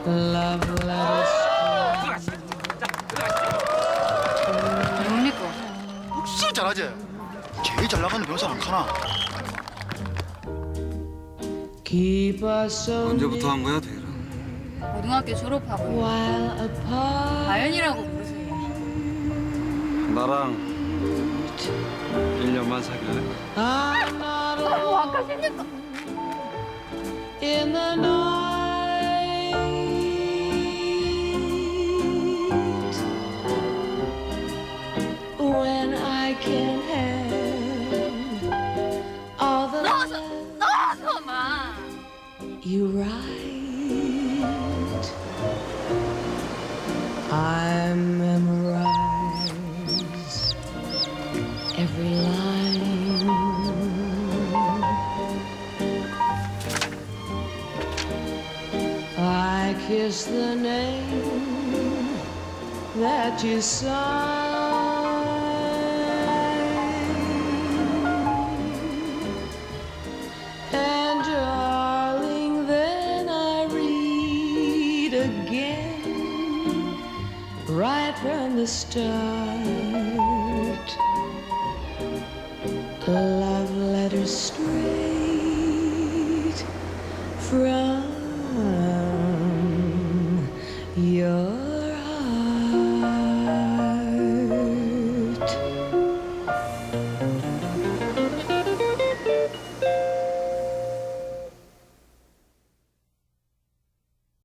Love letters. 뭡니까? 흡수 잘하지? 제일 잘 나가는 변호사는 카나. Keep us so 언제부터 한 거야, 대라? 고등학교 졸업하고 while apart. 다현이라고 부르세요. 나랑 1년만 사귈래? I'm not alone 아까 생겼다. in the night. When I can have all the 넣어서 마. you write. I memorize every line. I kiss the name that you sign. And darling, then I read again, right from the start. Love letters straight from